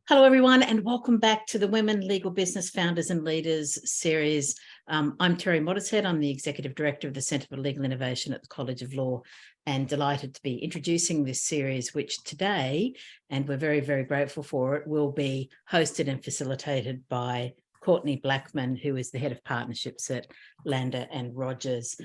Hello, everyone, and welcome back to the Women Legal Business Founders and Leaders series. I'm Terry Modishead. I'm the Executive Director of the Centre for Legal Innovation at the College of Law, and delighted to be introducing this series, which today, and we're very, very grateful for it, will be hosted and facilitated by Courtney Blackman, who is the Head of Partnerships at Lander and Rogers.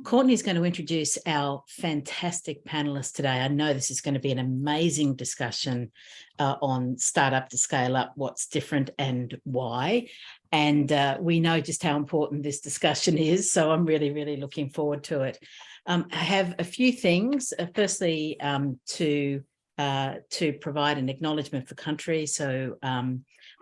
Courtney is going to introduce our fantastic panelists today. I know this is going to be an amazing discussion on startup to scale up, what's different and why. And we know just how important this discussion is, so I'm really, really looking forward to it. I have a few things. Firstly, to provide an acknowledgement for country. So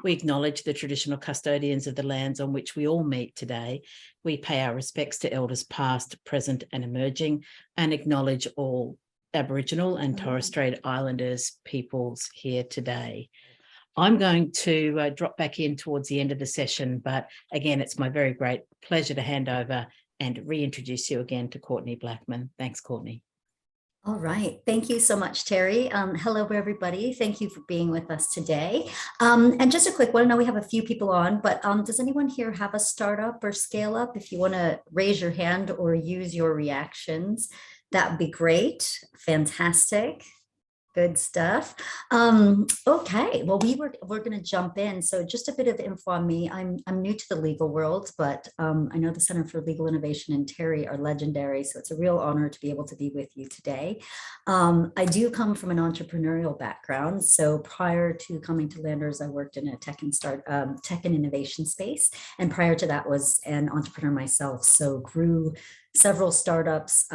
we acknowledge the traditional custodians of the lands on which we all meet today. We pay our respects to elders past, present and emerging, and acknowledge all Aboriginal and Torres Strait Islanders peoples here today. I'm going to drop back in towards the end of the session, but again, it's my very great pleasure to hand over and reintroduce you again to Courtney Blackman. Thanks, Courtney. All right. Thank you so much, Terry. Hello, everybody. Thank you for being with us today. And just a quick one, I know we have a few people on, but does anyone here have a startup or scale up? If you want to raise your hand or use your reactions, that would be great. Fantastic. Good stuff. Okay, well, we're going to jump in. So just a bit of info on me. I'm new to the legal world, but I know the Center for Legal Innovation and Terry are legendary. So it's a real honor to be able to be with you today. I do come from an entrepreneurial background. So prior to coming to Landers, I worked in a tech and innovation space. And prior to that was an entrepreneur myself. So grew several startups,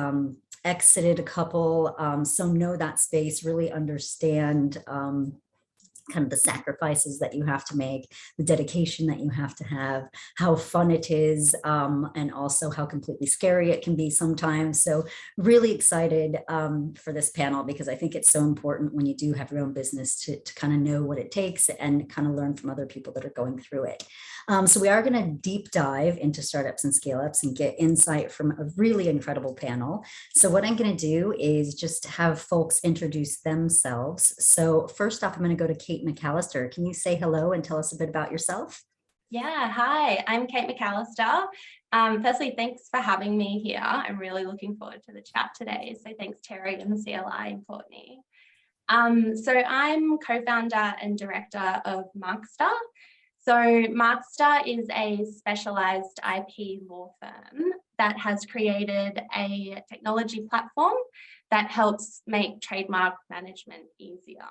exited a couple, so know that space, really understand kind of the sacrifices that you have to make, the dedication that you have to have, how fun it is, and also how completely scary it can be sometimes. So really excited for this panel, because I think it's so important when you do have your own business to kind of know what it takes and kind of learn from other people that are going through it. So we are going to deep dive into startups and scale-ups and get insight from a really incredible panel. So what I'm going to do is just have folks introduce themselves. So first off, I'm going to go to Kate McAllister. Can you say hello and tell us a bit about yourself? Yeah, hi, I'm Kate McAllister. Firstly, thanks for having me here. I'm really looking forward to the chat today. So thanks, Terry and the CLI and Courtney. So I'm co-founder and director of Markstar. So Markstar is a specialized IP law firm that has created a technology platform that helps make trademark management easier.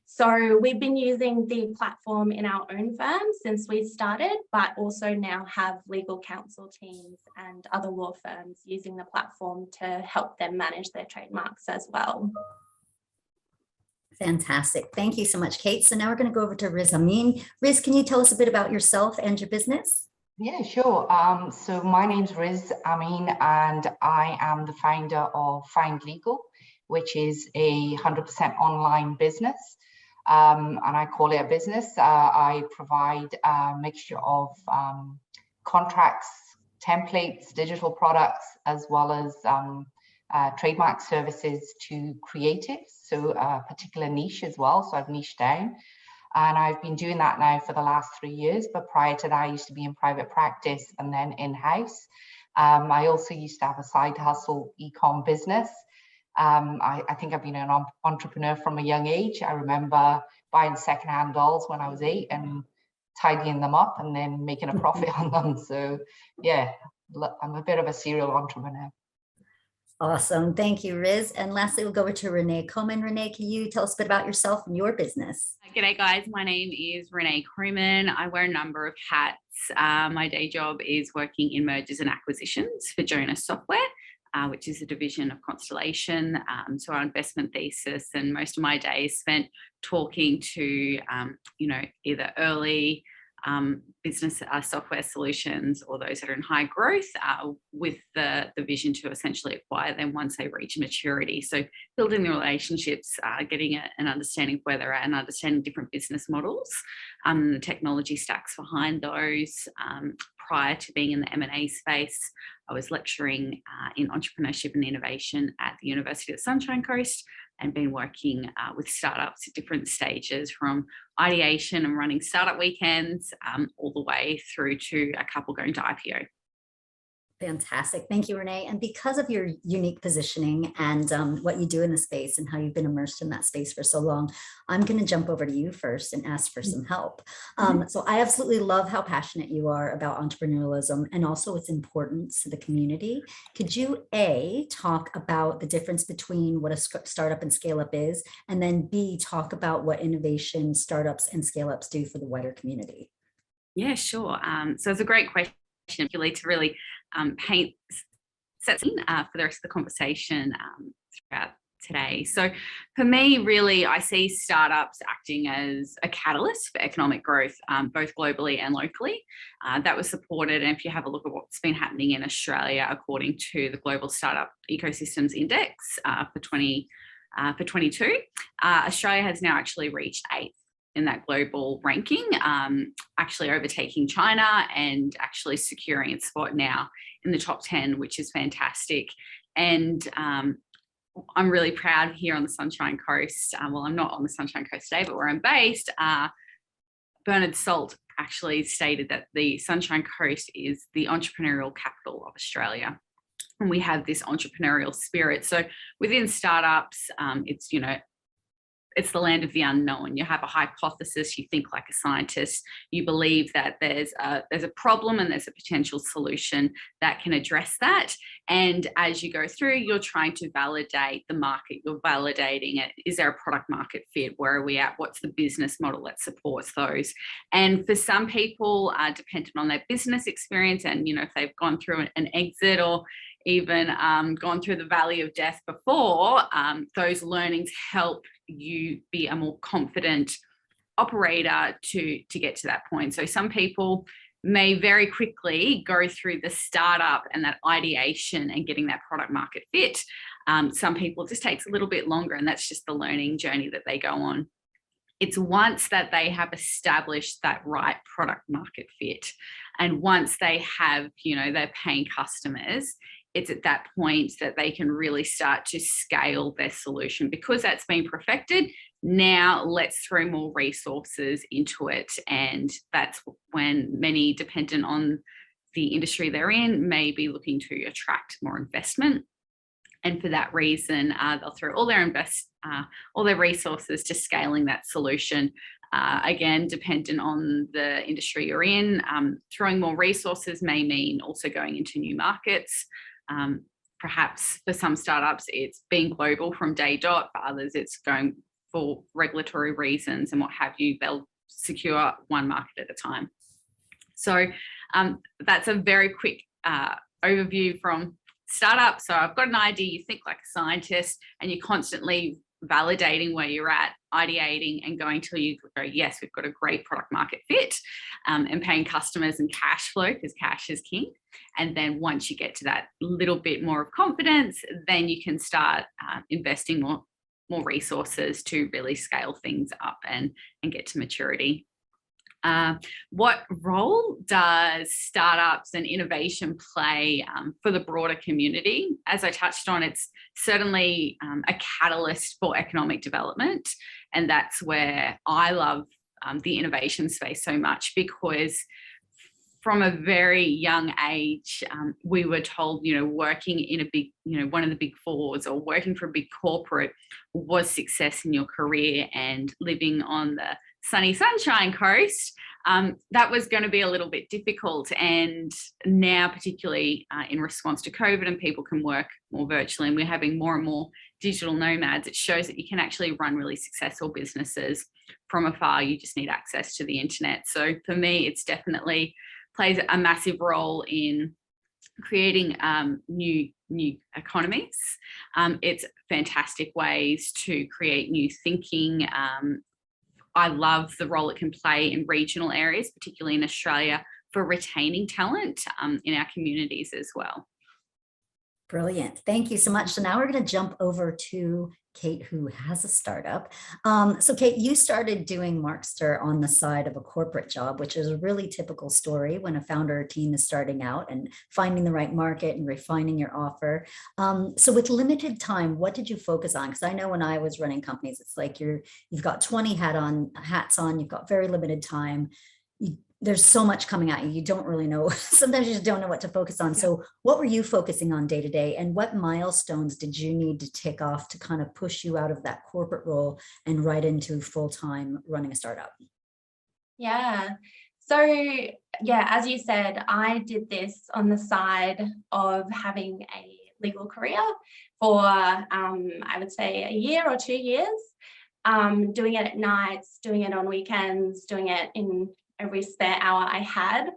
So we've been using the platform in our own firm since we started, but also now have legal counsel teams and other law firms using the platform to help them manage their trademarks as well. Fantastic. Thank you so much, Kate. So now we're going to go over to Riz Amin. Riz, can you tell us a bit about yourself and your business? Yeah, sure. So my name's Riz Amin, and I am the founder of Find Legal, which is a 100% online business. And I call it a business. I provide a mixture of contracts, templates, digital products, as well as trademark services to creatives, so a particular niche as well. So I've niched down, and I've been doing that now for the last 3 years. But prior to that, I used to be in private practice and then in-house. I also used to have a side hustle e-com business. I think I've been an entrepreneur from a young age. I remember buying secondhand dolls when I was 8 and tidying them up and then making a profit on them. So yeah, I'm a bit of a serial entrepreneur. Awesome. Thank you, Riz. And lastly, we'll go over to Renee Coman. Renee, can you tell us a bit about yourself and your business? G'day, guys. My name is Renee Coman. I wear a number of hats. My day job is working in mergers and acquisitions for Jonas Software, which is a division of Constellation. So our investment thesis, and most of my day is spent talking to, either early business software solutions or those that are in high growth with the vision to essentially acquire them once they reach maturity. So building the relationships, getting an understanding of where they're at and understanding different business models, the technology stacks behind those. Prior to being in the M&A space, I was lecturing in entrepreneurship and innovation at the University of the Sunshine Coast. and been working with startups at different stages, from ideation and running startup weekends all the way through to a couple going to IPO. Fantastic. Thank you, Renee. And because of your unique positioning and what you do in the space and how you've been immersed in that space for so long, I'm going to jump over to you first and ask for some help. So I absolutely love how passionate you are about entrepreneurialism and also its importance to the community. Could you, A, talk about the difference between what a startup and scale up is, and then B, talk about what innovation startups and scale ups do for the wider community? Yeah, sure. So it's a great question, to really set scene for the rest of the conversation throughout today. So for me, really, I see startups acting as a catalyst for economic growth, both globally and locally. That was supported, and if you have a look at what's been happening in Australia, according to the Global Startup Ecosystems Index for 2022, Australia has now actually reached 8th in that global ranking, actually overtaking China and actually securing its spot now in the top 10, which is fantastic. And I'm really proud here on the Sunshine Coast. Well, I'm not on the Sunshine Coast today, but where I'm based, Bernard Salt actually stated that the Sunshine Coast is the entrepreneurial capital of Australia. And we have this entrepreneurial spirit. So within startups, it's the land of the unknown. You have a hypothesis, you think like a scientist, you believe that there's a problem and there's a potential solution that can address that. And as you go through, you're trying to validate the market, you're validating it. Is there a product market fit? Where are we at? What's the business model that supports those? And for some people, depending on their business experience and, if they've gone through an exit or even gone through the valley of death before, those learnings help you be a more confident operator to get to that point. So some people may very quickly go through the startup and that ideation and getting that product market fit. Some people, it just takes a little bit longer, and that's just the learning journey that they go on. It's once that they have established that right product market fit, and once they have, they're paying customers, it's at that point that they can really start to scale their solution. Because that's been perfected, now let's throw more resources into it. And that's when many, dependent on the industry they're in, may be looking to attract more investment. And for that reason, they'll throw all their resources to scaling that solution. Again, dependent on the industry you're in, throwing more resources may mean also going into new markets. Perhaps for some startups, it's being global from day dot. For others, it's going for regulatory reasons and what have you. They'll secure one market at a time. So that's a very quick overview from startup. So I've got an idea, you think like a scientist, and you're constantly validating where you're at, ideating, and going till you go, yes, we've got a great product market fit, and paying customers and cash flow, because cash is king. And then once you get to that little bit more of confidence, then you can start investing more resources to really scale things up and get to maturity. What role does startups and innovation play for the broader community? As I touched on, it's certainly a catalyst for economic development. And that's where I love the innovation space so much, because from a very young age, we were told, working in a big, one of the big fours or working for a big corporate was success in your career, and living on the sunny Sunshine Coast, that was going to be a little bit difficult. And now, particularly in response to COVID and people can work more virtually, and we're having more and more digital nomads, it shows that you can actually run really successful businesses from afar. You just need access to the internet. So for me, it's definitely plays a massive role in creating new economies. It's fantastic ways to create new thinking. I love the role it can play in regional areas, particularly in Australia, for retaining talent in our communities as well. Brilliant. Thank you so much. So now we're going to jump over to Kate, who has a startup. So Kate, you started doing Markster on the side of a corporate job, which is a really typical story when a founder or team is starting out and finding the right market and refining your offer. So with limited time, what did you focus on? Because I know when I was running companies, it's like you've got 20 hats on, you've got very limited time. There's so much coming at you. You don't really know. Sometimes you just don't know what to focus on. So what were you focusing on day to day, and what milestones did you need to tick off to kind of push you out of that corporate role and right into full-time running a startup? Yeah. So yeah, as you said, I did this on the side of having a legal career for, I would say, a year or 2 years, doing it at nights, doing it on weekends, doing it in every spare hour I had,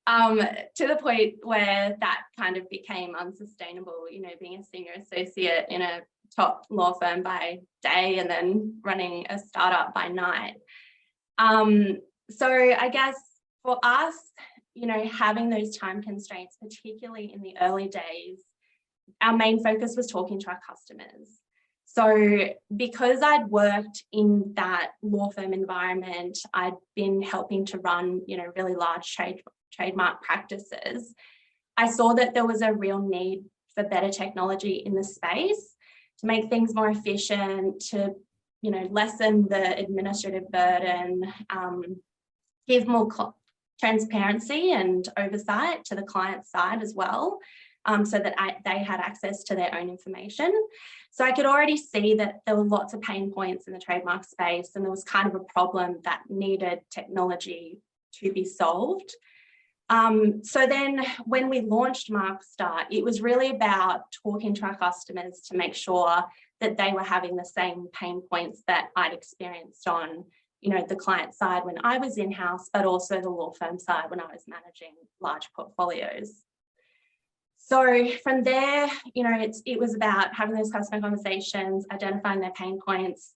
to the point where that kind of became unsustainable, you know, being a senior associate in a top law firm by day and then running a startup by night. So I guess for us, you know, having those time constraints, particularly in the early days, our main focus was talking to our customers. So because I'd worked in that law firm environment, I'd been helping to run, you know, really large trademark practices, I saw that there was a real need for better technology in the space to make things more efficient, to, you know, lessen the administrative burden, give more transparency and oversight to the client side as well, so that they had access to their own information. So I could already see that there were lots of pain points in the trademark space, and there was kind of a problem that needed technology to be solved. So then when we launched Markster, it was really about talking to our customers to make sure that they were having the same pain points that I'd experienced on, you know, the client side when I was in-house, but also the law firm side when I was managing large portfolios. So from there, you know, it was about having those customer conversations, identifying their pain points,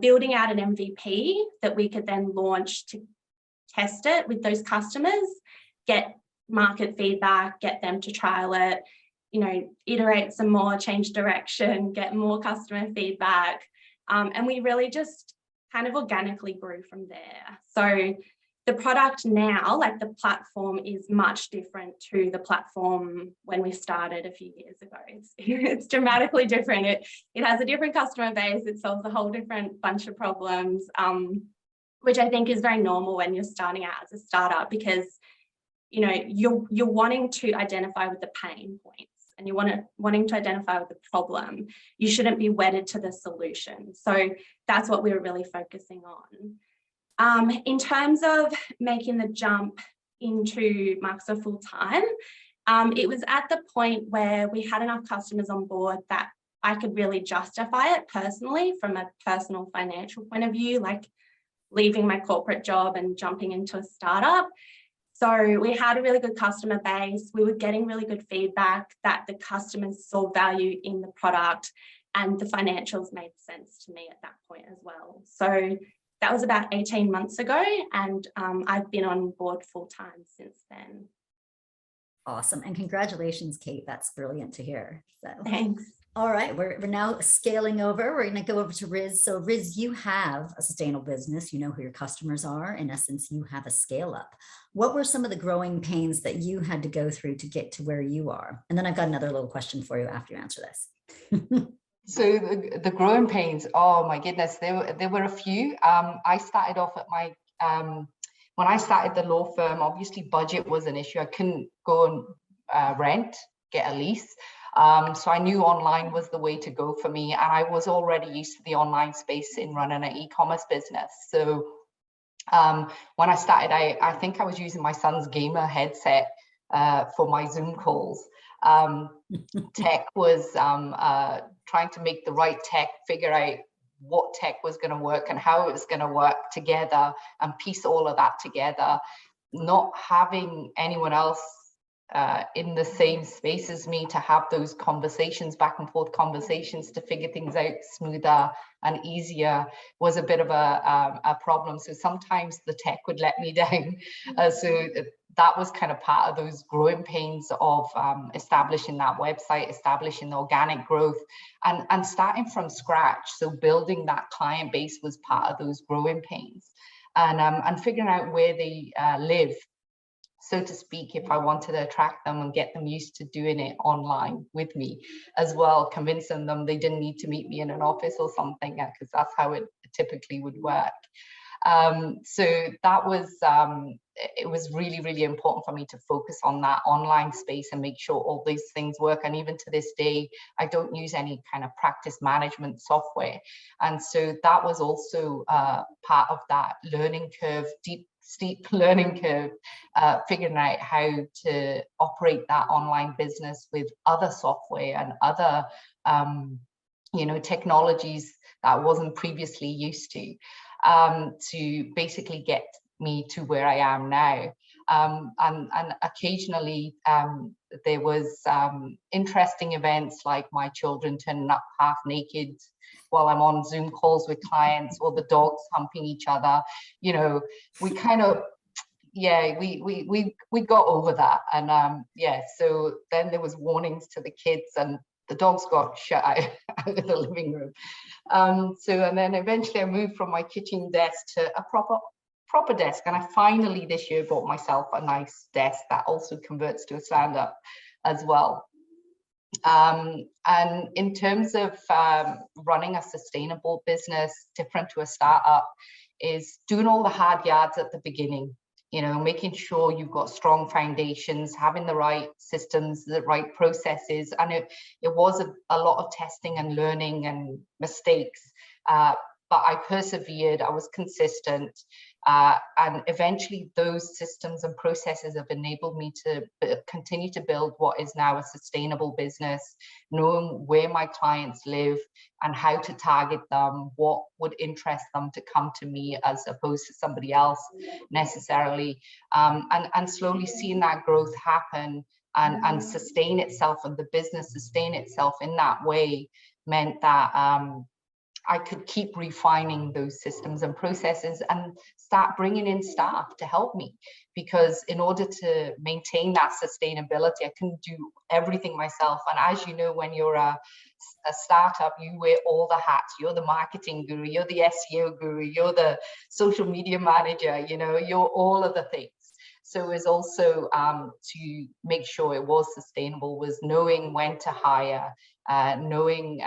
building out an MVP that we could then launch to test it with those customers, get market feedback, get them to trial it, you know, iterate some more, change direction, get more customer feedback. And we really just kind of organically grew from there. So the product now, like the platform, is much different to the platform when we started a few years ago. It's dramatically different. It has a different customer base. It solves a whole different bunch of problems, which I think is very normal when you're starting out as a startup, because, you know, you're wanting to identify with the pain points and you're wanting to identify with the problem. You shouldn't be wedded to the solution. So that's what we were really focusing on. In terms of making the jump into Markster full time, it was at the point where we had enough customers on board that I could really justify it personally from a personal financial point of view, like leaving my corporate job and jumping into a startup. So we had a really good customer base. We were getting really good feedback that the customers saw value in the product, and the financials made sense to me at that point as well. So that was about 18 months ago, and I've been on board full time since then. Awesome. And congratulations, Kate. That's brilliant to hear. So Thanks. all right, we're now scaling over. We're going to go over to Riz. So Riz, you have a sustainable business. You know who your customers are. In essence, you have a scale up. What were some of the growing pains that you had to go through to get to where you are? And then I've got another little question for you after you answer this. So the growing pains, oh my goodness, there were a few. I started off at my, when I started the law firm, obviously budget was an issue. I couldn't go and rent, get a lease. So I knew online was the way to go for me. And I was already used to the online space in running an e-commerce business. So when I started, I think I was using my son's gamer headset for my Zoom calls. Tech was trying to make the right tech, figure out what tech was going to work and how it was going to work together and piece all of that together, not having anyone else in the same space as me, to have those conversations, back and forth conversations, to figure things out smoother and easier, was a bit of a problem. So sometimes the tech would let me down. So that was kind of part of those growing pains of establishing that website, establishing the organic growth, and starting from scratch. So building that client base was part of those growing pains, and figuring out where they live, so to speak, if I wanted to attract them and get them used to doing it online with me as well, convincing them they didn't need to meet me in an office or something, because that's how it typically would work. So that was, it was really, really important for me to focus on that online space and make sure all these things work. And even to this day, I don't use any kind of practice management software. And so that was also part of that learning curve, steep learning curve, figuring out how to operate that online business with other software and other technologies that I wasn't previously used to basically get me to where I am now. And occasionally there was interesting events like my children turning up half naked while I'm on Zoom calls with clients, or the dogs humping each other. We kind of, we got over that. And so then there was warnings to the kids, and the dogs got shut out of the living room. And then eventually I moved from my kitchen desk to a proper desk. And I finally this year bought myself a nice desk that also converts to a stand-up as well. And in terms of running a sustainable business, different to a startup, is doing all the hard yards at the beginning. Making sure you've got strong foundations, having the right systems, the right processes. And it was a lot of testing and learning and mistakes, but I persevered, I was consistent, and eventually those systems and processes have enabled me to continue to build what is now a sustainable business, knowing where my clients live and how to target them, what would interest them to come to me as opposed to somebody else necessarily, and slowly seeing that growth happen and sustain itself, and the business sustain itself in that way, meant that I could keep refining those systems and processes and start bringing in staff to help me, because in order to maintain that sustainability, I couldn't do everything myself. And as you know, when you're a startup, you wear all the hats. You're the marketing guru, you're the SEO guru, you're the social media manager, you're all of the things. So it was also to make sure it was sustainable, was knowing when to hire, knowing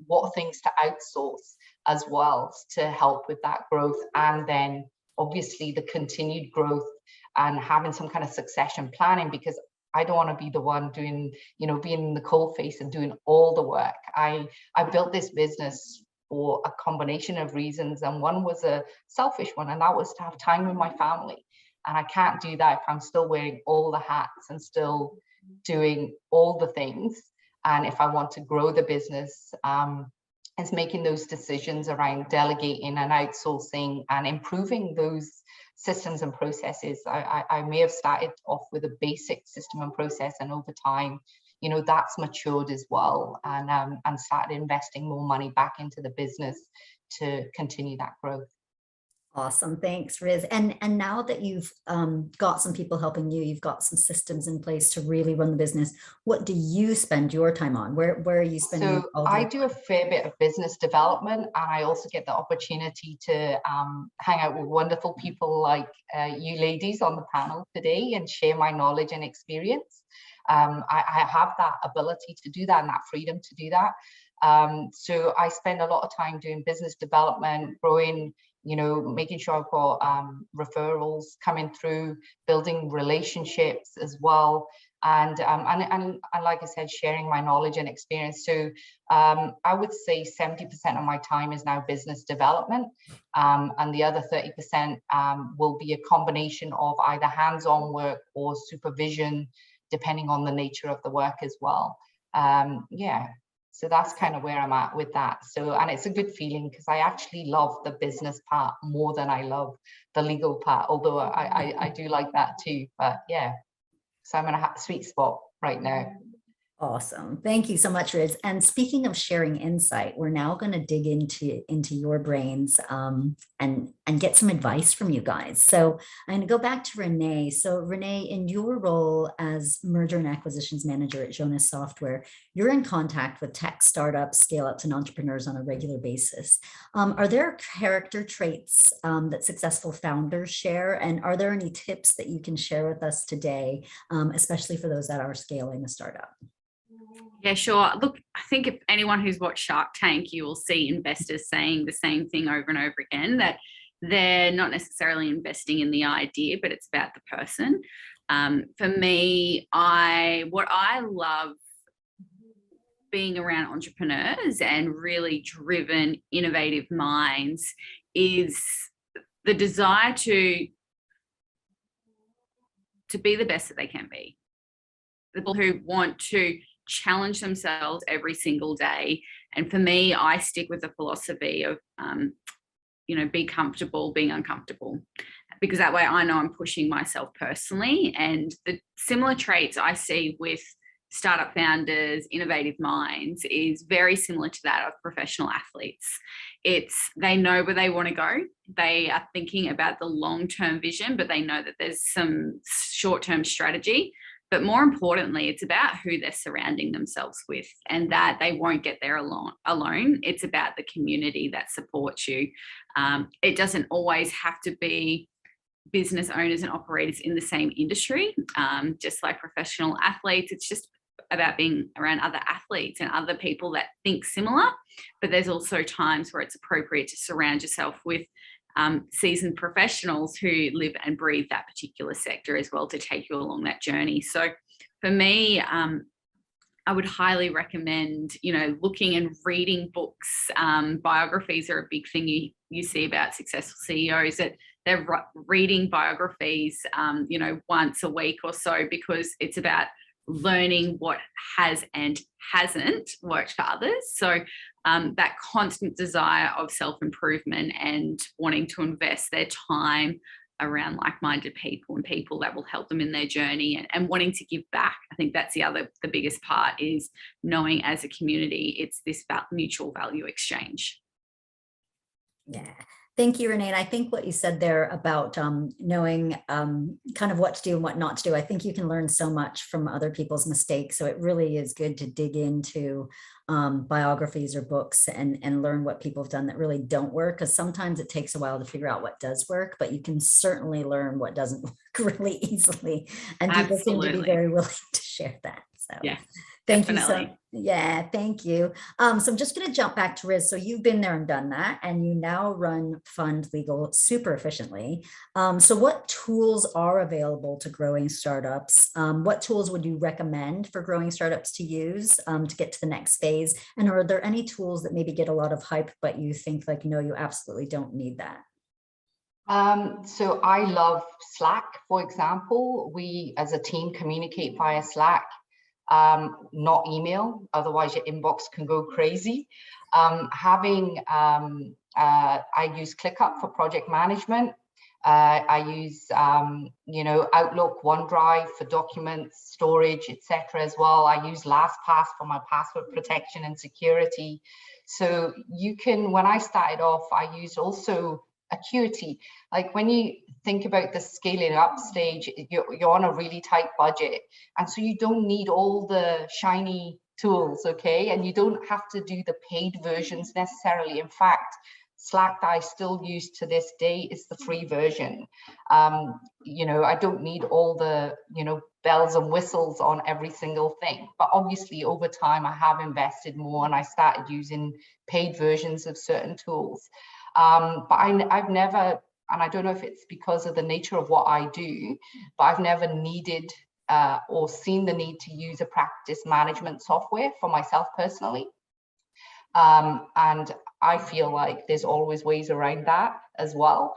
what things to outsource as well to help with that growth. And then obviously the continued growth and having some kind of succession planning, because I don't want to be the one doing, being in the coal face and doing all the work. I built this business for a combination of reasons, and one was a selfish one, and that was to have time with my family. And I can't do that if I'm still wearing all the hats and still doing all the things. And if I want to grow the business, it's making those decisions around delegating and outsourcing and improving those systems and processes. I may have started off with a basic system and process, and over time, that's matured as well, and started investing more money back into the business to continue that growth. Awesome. Thanks, Riz. And now that you've got some people helping you, you've got some systems in place to really run the business, what do you spend your time on? Where are you spending? So I do a fair bit of business development, and I also get the opportunity to hang out with wonderful people like you ladies on the panel today and share my knowledge and experience. I have that ability to do that and that freedom to do that. So I spend a lot of time doing business development, growing, making sure I've got referrals coming through, building relationships as well, and like I said, sharing my knowledge and experience. So I would say 70% of my time is now business development, and the other 30% will be a combination of either hands-on work or supervision, depending on the nature of the work as well. So that's kind of where I'm at with that. So, and it's a good feeling because I actually love the business part more than I love the legal part, although I do like that too, but yeah. So I'm in a sweet spot right now. Awesome. Thank you so much, Riz. And speaking of sharing insight, we're now going to dig into your brains and get some advice from you guys. So I'm going to go back to Renee. So Renee, in your role as merger and acquisitions manager at Jonas Software, you're in contact with tech startups, scale-ups, and entrepreneurs on a regular basis. Are there character traits that successful founders share? And are there any tips that you can share with us today, especially for those that are scaling a startup? Yeah, sure. Look, I think if anyone who's watched Shark Tank, you will see investors saying the same thing over and over again, that they're not necessarily investing in the idea, but it's about the person. For me, what I love being around entrepreneurs and really driven, innovative minds is the desire to be the best that they can be. The people who want to challenge themselves every single day. And for me, I stick with the philosophy of, be comfortable being uncomfortable, because that way I know I'm pushing myself personally. And the similar traits I see with startup founders, innovative minds, is very similar to that of professional athletes. They know where they want to go. They are thinking about the long-term vision, but they know that there's some short-term strategy. But more importantly, it's about who they're surrounding themselves with, and that they won't get there alone. It's about the community that supports you. It doesn't always have to be business owners and operators in the same industry, just like professional athletes. It's just about being around other athletes and other people that think similar. But there's also times where it's appropriate to surround yourself with seasoned professionals who live and breathe that particular sector as well, to take you along that journey. So for me, I would highly recommend, looking and reading books. Biographies are a big thing you see about successful CEOs, that they're reading biographies, once a week or so, because it's about learning what has and hasn't worked for others. So that constant desire of self-improvement and wanting to invest their time around like-minded people and people that will help them in their journey, and wanting to give back. I think that's the biggest part, is knowing as a community it's this mutual value exchange. Yeah. Thank you, Renee. And I think what you said there about knowing kind of what to do and what not to do, I think you can learn so much from other people's mistakes. So it really is good to dig into biographies or books and learn what people have done that really don't work, because sometimes it takes a while to figure out what does work, but you can certainly learn what doesn't work really easily. And people seem to be very willing to share that. So yeah. Thank Definitely. you. Thank you. So I'm just going to jump back to Riz. So you've been there and done that, and you now run Fund Legal super efficiently. So what tools are available to growing startups? What tools would you recommend for growing startups to use to get to the next phase? And are there any tools that maybe get a lot of hype, but you think like, no, you absolutely don't need that? So I love Slack, for example. We as a team communicate via Slack. Not email, otherwise your inbox can go crazy. I use ClickUp for project management. I use Outlook, OneDrive for documents, storage, etc. as well. I use LastPass for my password protection and security. So you can, when I started off, I used also Acuity. Like when you think about the scaling up stage, you're on a really tight budget, and so you don't need all the shiny tools, okay? And you don't have to do the paid versions necessarily. In fact, Slack that I still use to this day is the free version. I don't need all the bells and whistles on every single thing, but obviously over time I have invested more and I started using paid versions of certain tools. But I've never, and I don't know if it's because of the nature of what I do, but I've never needed or seen the need to use a practice management software for myself personally. And I feel like there's always ways around that as well.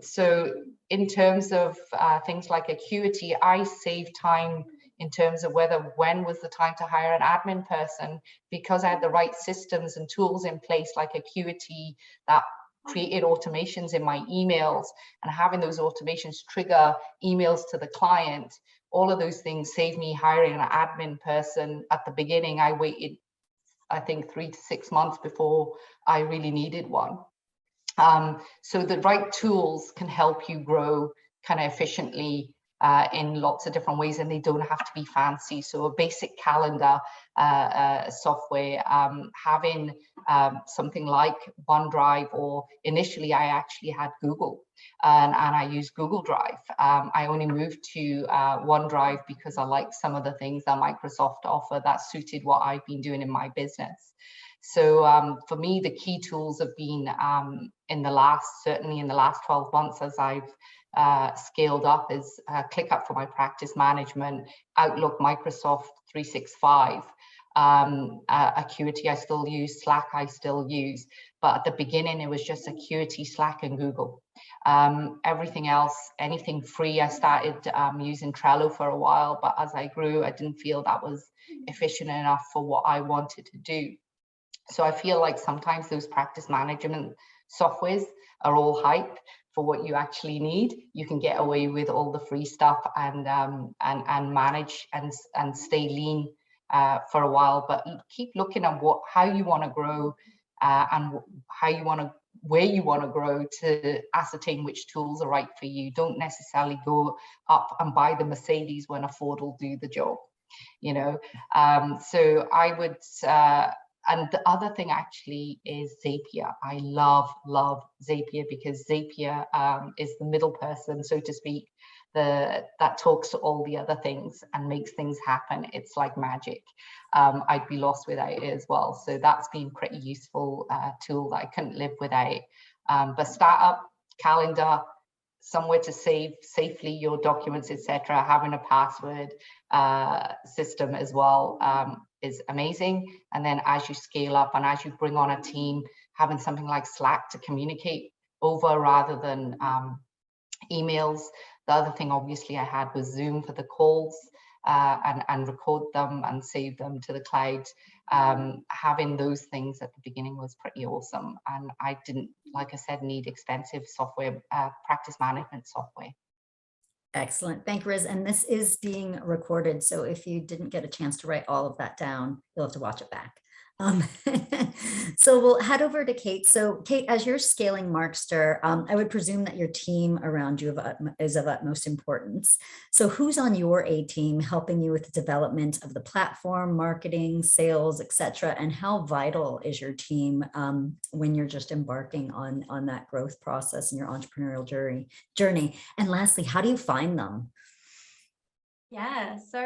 So in terms of things like Acuity, I save time in terms of when was the time to hire an admin person, because I had the right systems and tools in place like Acuity that created automations in my emails, and having those automations trigger emails to the client all of those things saved me hiring an admin person at the beginning. I waited, I think, 3 to 6 months before I really needed one. So the right tools can help you grow kind of efficiently in lots of different ways, and they don't have to be fancy. So a basic calendar software, having something like OneDrive, or initially I actually had Google, and I used Google Drive. I only moved to OneDrive because I like some of the things that Microsoft offer that suited what I've been doing in my business. So for me, the key tools have been certainly in the last 12 months, as I've scaled up, is ClickUp for my practice management, Outlook, Microsoft 365, Acuity I still use, Slack I still use, but at the beginning it was just Acuity, Slack, and Google. Everything else, anything free, I started using Trello for a while, but as I grew, I didn't feel that was efficient enough for what I wanted to do. So I feel like sometimes those practice management softwares are all hype for what you actually need. You can get away with all the free stuff and manage and stay lean for a while, but keep looking at how you want to grow and where you want to grow to ascertain which tools are right for you. Don't necessarily go up and buy the Mercedes when a Ford will do the job, you know. So I would. And the other thing actually is Zapier. I love Zapier because Zapier is the middle person, so to speak, that talks to all the other things and makes things happen. It's like magic. I'd be lost without it as well. So that's been pretty useful tool that I couldn't live without. But startup, calendar, somewhere to save safely your documents, etc. Having a password system as well is amazing. And then as you scale up and as you bring on a team, having something like Slack to communicate over rather than emails. The other thing obviously I had was Zoom for the calls and record them and save them to the cloud. Having those things at the beginning was pretty awesome, and I didn't, like I said, need expensive software, practice management software. Excellent. Thank you, Riz. And this is being recorded, so if you didn't get a chance to write all of that down, you'll have to watch it back. So we'll head over to Kate. So Kate, as you're scaling Markster, I would presume that your team around you is of utmost importance. So who's on your A team helping you with the development of the platform, marketing, sales, etc.? And how vital is your team when you're just embarking on that growth process in your entrepreneurial journey? And lastly, how do you find them? Yeah, so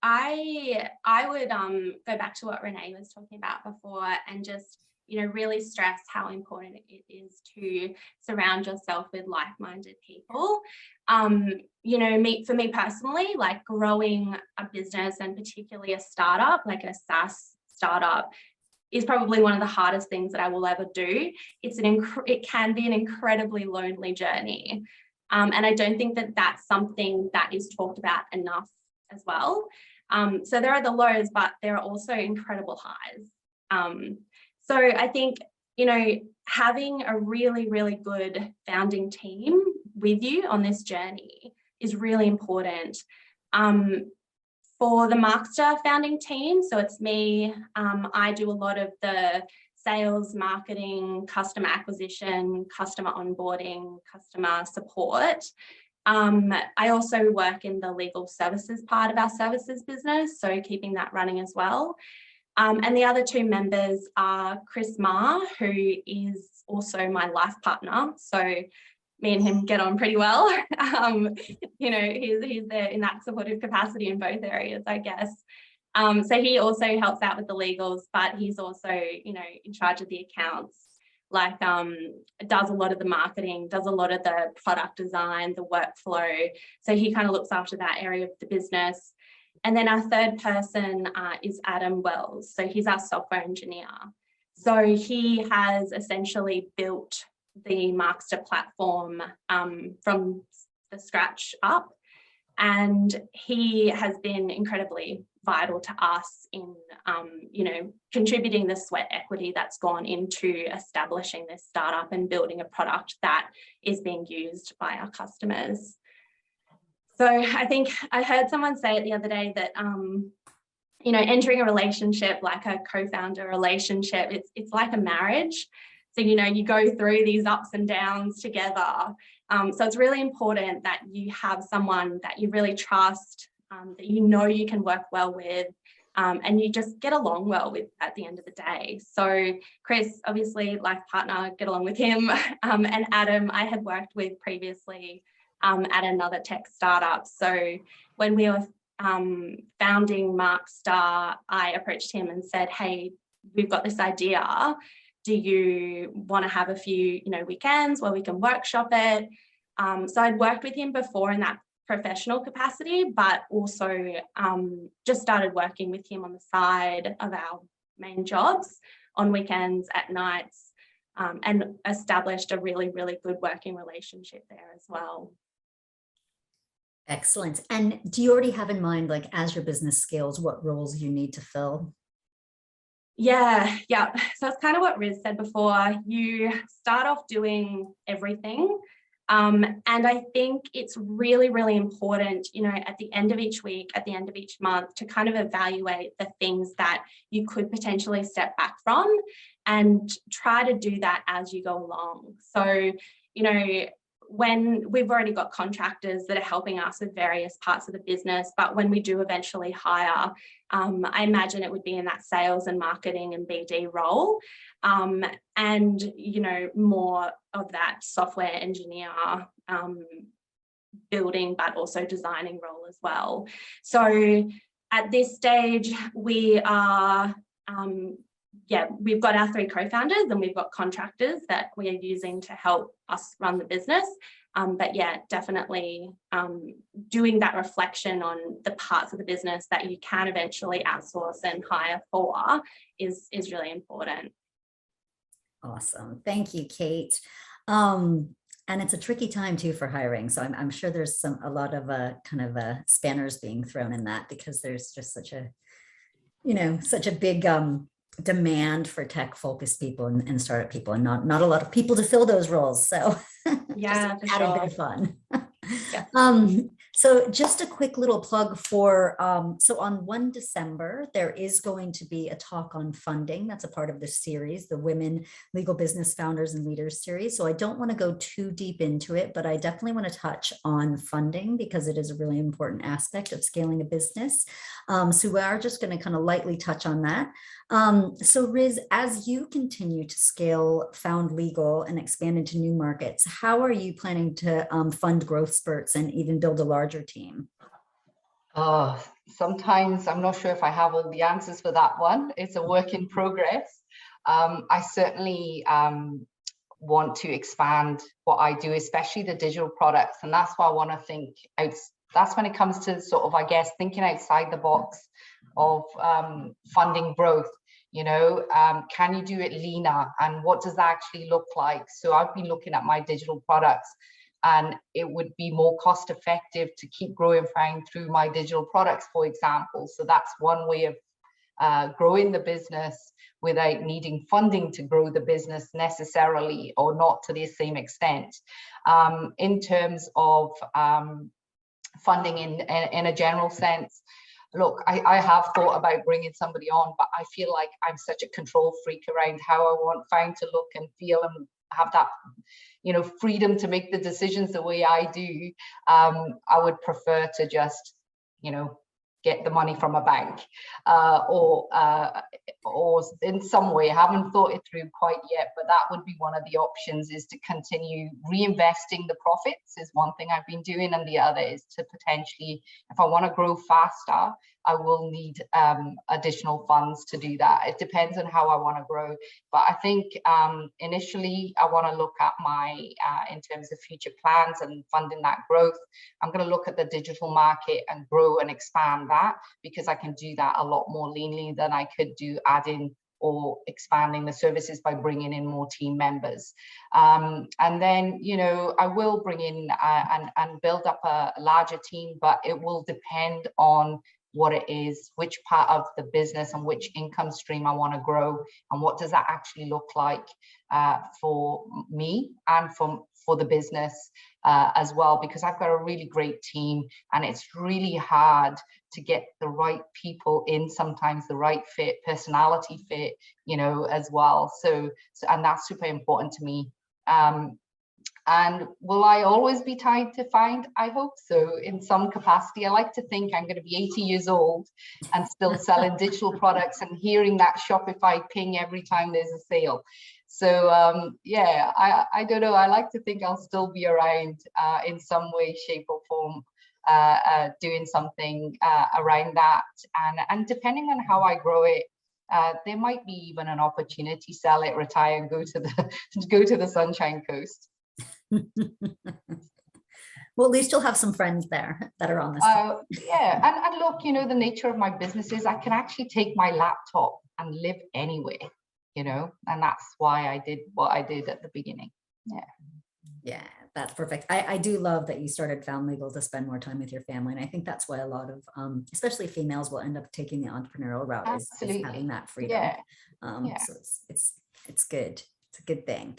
I would go back to what Renee was talking about before and just, you know, really stress how important it is to surround yourself with like-minded people. You know, for me personally, like growing a business and particularly a startup, like a SaaS startup, is probably one of the hardest things that I will ever do. It can be an incredibly lonely journey. And I don't think that that's something that is talked about enough as well. So there are the lows, but there are also incredible highs. So I think, you know, having a really, really good founding team with you on this journey is really important. For the Markster founding team, so it's me, I do a lot of the sales, marketing, customer acquisition, customer onboarding, customer support. I also work in the legal services part of our services business, so keeping that running as well. And the other two members are Chris Ma, who is also my life partner. So me and him get on pretty well. You know, he's there in that supportive capacity in both areas, I guess. So he also helps out with the legals, but he's also, you know, in charge of the accounts, like does a lot of the marketing, does a lot of the product design, the workflow. So he kind of looks after that area of the business. And then our third person is Adam Wells. So he's our software engineer. So he has essentially built the Markster platform from the scratch up. And he has been incredibly vital to us in, you know, contributing the sweat equity that's gone into establishing this startup and building a product that is being used by our customers. So I think I heard someone say it the other day that, you know, entering a relationship like a co-founder relationship, it's like a marriage. So, you know, you go through these ups and downs together. So it's really important that you have someone that you really trust, that you know you can work well with, and you just get along well with at the end of the day. So Chris, obviously life partner, get along with him. And Adam, I had worked with previously at another tech startup. So when we were founding Markstar, I approached him and said, hey, we've got this idea. Do you want to have a few, you know, weekends where we can workshop it? So I'd worked with him before in that professional capacity, but also just started working with him on the side of our main jobs on weekends, at nights, and established a really, really good working relationship there as well. Excellent. And do you already have in mind, like, as your business scales, what roles you need to fill? Yeah. So it's kind of what Riz said before. You start off doing everything. And I think it's really, really important, you know, at the end of each week, at the end of each month, to kind of evaluate the things that you could potentially step back from and try to do that as you go along. So, you know, when we've already got contractors that are helping us with various parts of the business, but when we do eventually hire, I imagine it would be in that sales and marketing and BD role, and, you know, more of that software engineer building, but also designing role as well. So at this stage, we are, we've got our 3 co-founders and we've got contractors that we are using to help us run the business. But yeah, definitely doing that reflection on the parts of the business that you can eventually outsource and hire for is really important. Awesome. Thank you, Kate. And it's a tricky time too for hiring. So I'm sure there's a lot of kind of spanners being thrown in that, because there's just such a, you know, such a big demand for tech focused people and startup people, and not a lot of people to fill those roles. So yeah, just added a bit of fun. Yeah. So just a quick little plug for, so on 1 December, there is going to be a talk on funding. That's a part of this series, the Women Legal Business Founders and Leaders series. So I don't want to go too deep into it, but I definitely want to touch on funding, because it is a really important aspect of scaling a business. So we are just going to kind of lightly touch on that. So Riz, as you continue to scale Found Legal and expand into new markets, how are you planning to fund growth spurts and even build a larger team? Sometimes I'm not sure if I have all the answers for that one. It's a work in progress. I certainly want to expand what I do, especially the digital products. And that's why I want to think out. That's when it comes to sort of, I guess, thinking outside the box of funding growth. You know, can you do it leaner, and what does that actually look like? So I've been looking at my digital products, and it would be more cost effective to keep growing through my digital products, for example. So that's one way of growing the business without needing funding to grow the business necessarily, or not to the same extent. In terms of funding in a general sense, look, I have thought about bringing somebody on, but I feel like I'm such a control freak around how I want Found to look and feel, and have that, you know, freedom to make the decisions the way I do. I would prefer to just, you know, get the money from a bank, or in some way. I haven't thought it through quite yet, but that would be one of the options, is to continue reinvesting the profits is one thing I've been doing, and the other is to potentially, if I want to grow faster, I will need additional funds to do that. It depends on how I want to grow. But I think initially I want to look at my, in terms of future plans and funding that growth, I'm going to look at the digital market and grow and expand that, because I can do that a lot more leanly than I could do adding or expanding the services by bringing in more team members. And then, you know, I will bring in and build up a larger team, but it will depend on what it is, which part of the business and which income stream I want to grow, and what does that actually look like for me and for the business as well, because I've got a really great team, and it's really hard to get the right people in, sometimes the right fit, personality fit, you know, as well. So and that's super important to me. And will I always be tied to Find? I hope so, in some capacity. I like to think I'm going to be 80 years old and still selling digital products and hearing that Shopify ping every time there's a sale. So yeah, I don't know. I like to think I'll still be around in some way, shape or form, doing something around that. And depending on how I grow it, there might be even an opportunity, sell it, retire, and go to the Sunshine Coast. Well, at least you'll have some friends there that are on this. Yeah, and look, you know, the nature of my business is I can actually take my laptop and live anywhere, you know, and that's why I did what I did at the beginning. Yeah, that's perfect. I do love that you started Found Legal to spend more time with your family, and I think that's why a lot of especially females will end up taking the entrepreneurial route, is having that freedom. So it's good. It's a good thing.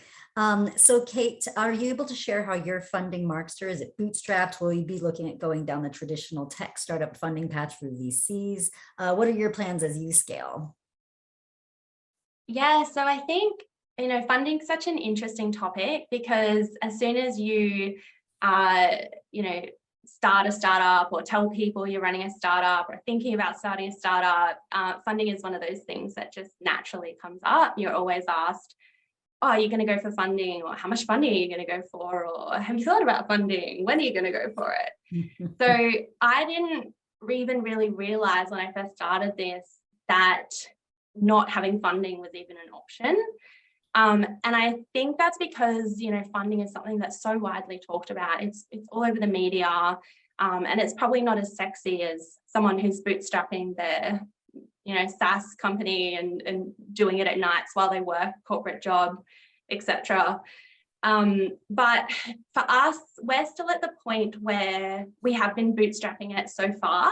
So Kate, are you able to share how you're funding Markster? Is it bootstrapped? Will you be looking at going down the traditional tech startup funding path through VCs? What are your plans as you scale? Yeah, so I think, you know, funding is such an interesting topic, because as soon as you, you know, start a startup or tell people you're running a startup or thinking about starting a startup, funding is one of those things that just naturally comes up. You're always asked, oh, are you going to go for funding, or how much funding are you going to go for, or have you thought about funding, when are you going to go for it? So I didn't even really realize when I first started this that not having funding was even an option. And I think that's because, you know, funding is something that's so widely talked about. It's all over the media, and it's probably not as sexy as someone who's bootstrapping their, you know, SaaS company and doing it at nights while they work, corporate job, etc. But for us, we're still at the point where we have been bootstrapping it so far.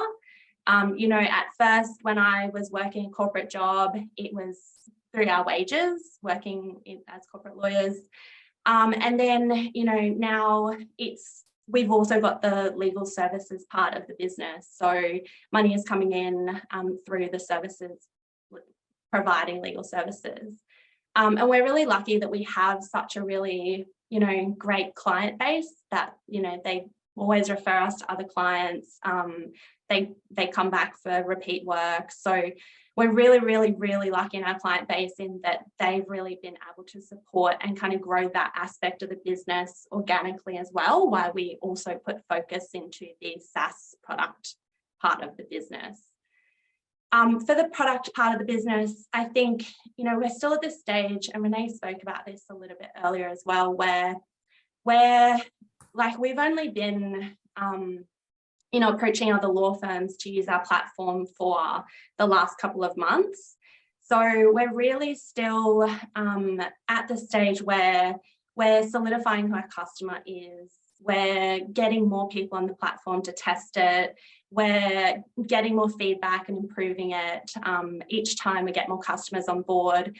You know, at first when I was working a corporate job, it was through our wages, working as corporate lawyers. And then, you know, now we've also got the legal services part of the business. So money is coming in through the services, providing legal services. And we're really lucky that we have such a really, you know, great client base that, you know, they always refer us to other clients. They come back for repeat work. So we're really, really, really lucky in our client base in that they've really been able to support and kind of grow that aspect of the business organically as well, while we also put focus into the SaaS product part of the business. For the product part of the business, I think, you know, we're still at this stage, and Renee spoke about this a little bit earlier as well, where we've only been you know, approaching other law firms to use our platform for the last couple of months. So we're really still at the stage where we're solidifying who our customer is. We're getting more people on the platform to test it. We're getting more feedback and improving it. Each time we get more customers on board.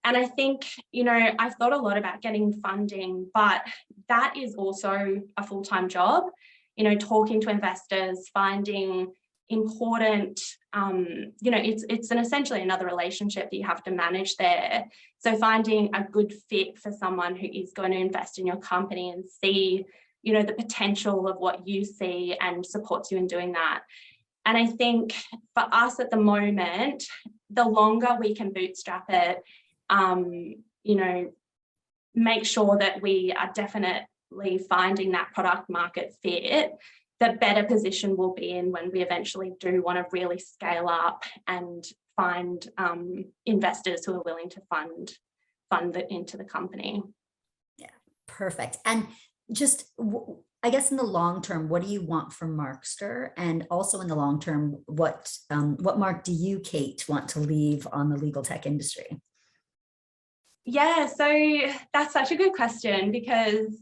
And I think, you know, I've thought a lot about getting funding, but that is also a full-time job. You know, talking to investors, finding important, you know, it's essentially another relationship that you have to manage there. So finding a good fit for someone who is going to invest in your company and see, you know, the potential of what you see and supports you in doing that. And I think for us at the moment, the longer we can bootstrap it, you know, make sure that we are definitely finding that product market fit, the better position we'll be in when we eventually do want to really scale up and find investors who are willing to fund it into the company. Yeah, perfect. And just, I guess in the long term, what do you want from Markster? And also in the long term, what mark do you, Kate, want to leave on the legal tech industry? Yeah, so that's such a good question, because,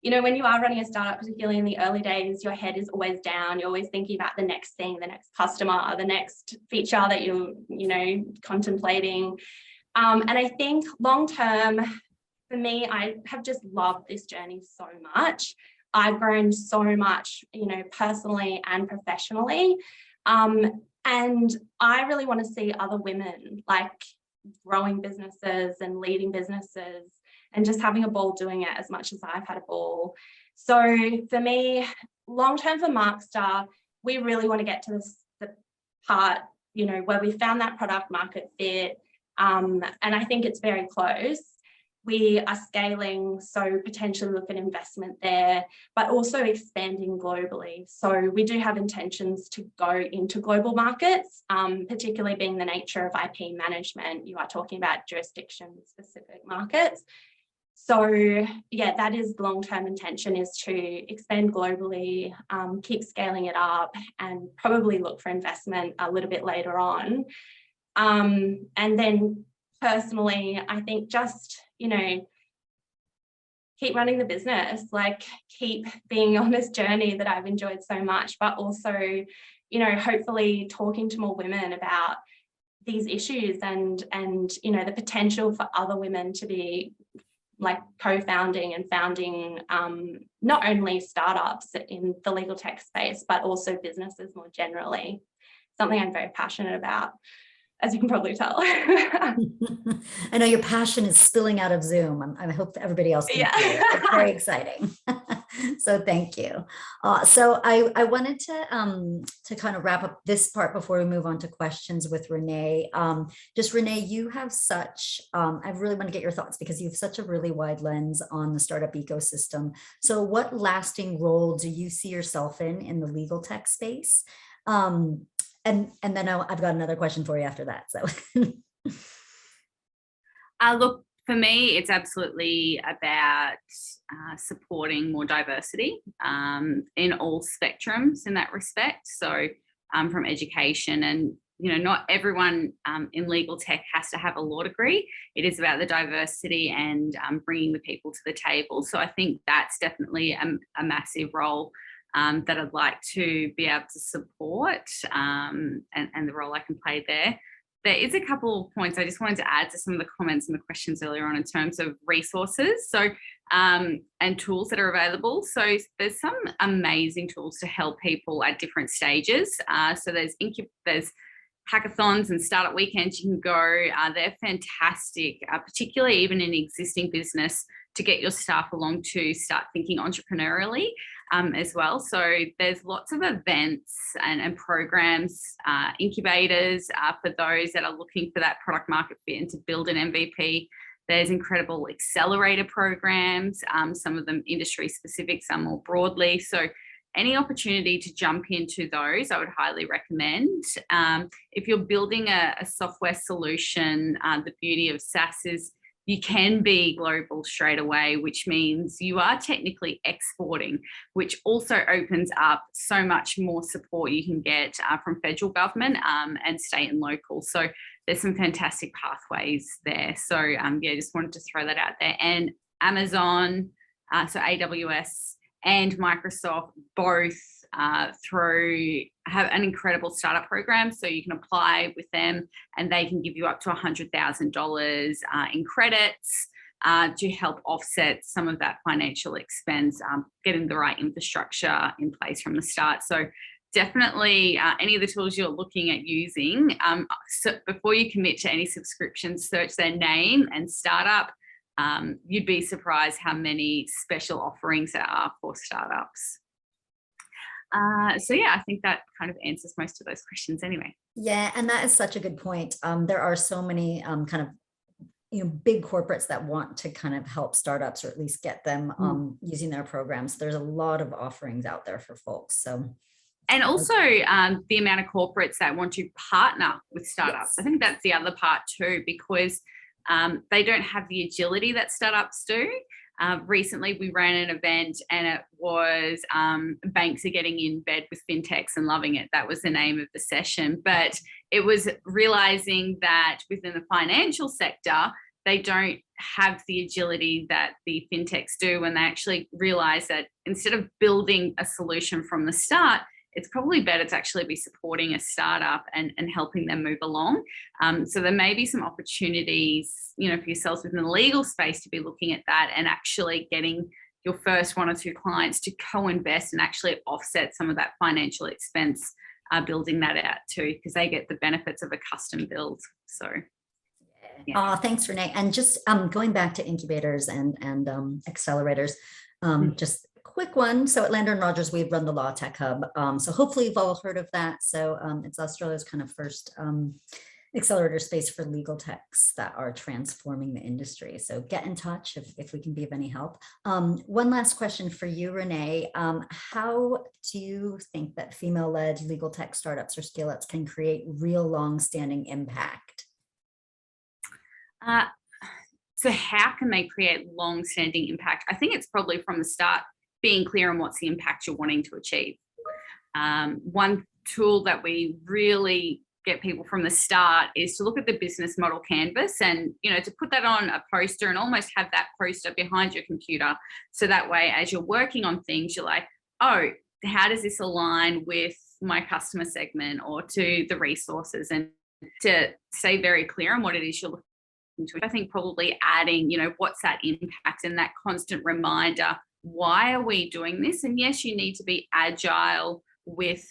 you know, when you are running a startup, particularly in the early days, your head is always down. You're always thinking about the next thing, the next customer, the next feature that you're, you know, contemplating. And I think long term, for me, I have just loved this journey so much. I've grown so much, you know, personally and professionally. And I really want to see other women like growing businesses and leading businesses and just having a ball doing it as much as I've had a ball. So for me, long term for Markstar, we really want to get to the part, you know, where we found that product market fit. And I think it's very close. We are scaling, so potentially look at investment there, but also expanding globally. So we do have intentions to go into global markets, particularly being the nature of IP management. You are talking about jurisdiction-specific markets. So yeah, that is the long-term intention, is to expand globally, keep scaling it up, and probably look for investment a little bit later on. And then personally, I think just, you know, keep running the business, like keep being on this journey that I've enjoyed so much, but also, you know, hopefully talking to more women about these issues and you know, the potential for other women to be like co-founding and founding not only startups in the legal tech space, but also businesses more generally. Something I'm very passionate about, as you can probably tell. I know your passion is spilling out of Zoom. I hope everybody else can feel it. It's very exciting. So thank you. So I wanted to kind of wrap up this part before we move on to questions with Renee. Just Renee, you have such, I really want to get your thoughts because you have such a really wide lens on the startup ecosystem. So what lasting role do you see yourself in the legal tech space? And then I've got another question for you after that. So, look, for me, it's absolutely about supporting more diversity in all spectrums in that respect. So, from education, and you know, not everyone in legal tech has to have a law degree. It is about the diversity and bringing the people to the table. So, I think that's definitely a massive role that I'd like to be able to support and the role I can play there. There is a couple of points I just wanted to add to some of the comments and the questions earlier on in terms of resources and tools that are available. So there's some amazing tools to help people at different stages. So there's hackathons and startup weekends you can go. They're fantastic, particularly even in existing business, to get your staff along to start thinking entrepreneurially as well. So there's lots of events and programs, incubators for those that are looking for that product market fit and to build an MVP. There's incredible accelerator programs, some of them industry specific, some more broadly. So any opportunity to jump into those, I would highly recommend. If you're building a software solution, the beauty of SaaS is you can be global straight away, which means you are technically exporting, which also opens up so much more support you can get from federal government and state and local. So there's some fantastic pathways there. So yeah, just wanted to throw that out there. And Amazon, so AWS and Microsoft both have an incredible startup program. So you can apply with them and they can give you up to $100,000 in credits to help offset some of that financial expense, getting the right infrastructure in place from the start. So definitely any of the tools you're looking at using, so before you commit to any subscriptions, search their name and startup. You'd be surprised how many special offerings there are for startups. So yeah, I think that kind of answers most of those questions anyway. Yeah, and that is such a good point. There are so many kind of big corporates that want to kind of help startups or at least get them using their programs. There's a lot of offerings out there for folks. So, and also the amount of corporates that want to partner with startups. Yes. I think that's the other part too, because they don't have the agility that startups do. Recently, we ran an event and it was banks are getting in bed with fintechs and loving it. That was the name of the session. But it was realizing that within the financial sector, they don't have the agility that the fintechs do when they actually realize that instead of building a solution from the start, it's probably better to actually be supporting a startup and helping them move along. So there may be some opportunities, you know, for yourselves within the legal space to be looking at that and actually getting your first 1 or 2 clients to co-invest and actually offset some of that financial expense, building that out too, because they get the benefits of a custom build. So. Yeah. Thanks, Renee. And just going back to incubators and accelerators, just a quick one. So at Lander & Rogers, we run the Law Tech Hub. So hopefully you've all heard of that. So it's Australia's kind of first accelerator space for legal techs that are transforming the industry. So get in touch if we can be of any help. One last question for you, Renee. How do you think that female-led legal tech startups or scale-ups can create real long-standing impact? So how can they create long-standing impact? I think it's probably from the start being clear on what's the impact you're wanting to achieve. One tool that we really get people from the start is to look at the business model canvas and, you know, to put that on a poster and almost have that poster behind your computer. So that way, as you're working on things, you're like, oh, how does this align with my customer segment or to the resources, and to stay very clear on what it is you're looking to. I think probably adding, you know, what's that impact and that constant reminder, why are we doing this? And yes, you need to be agile with,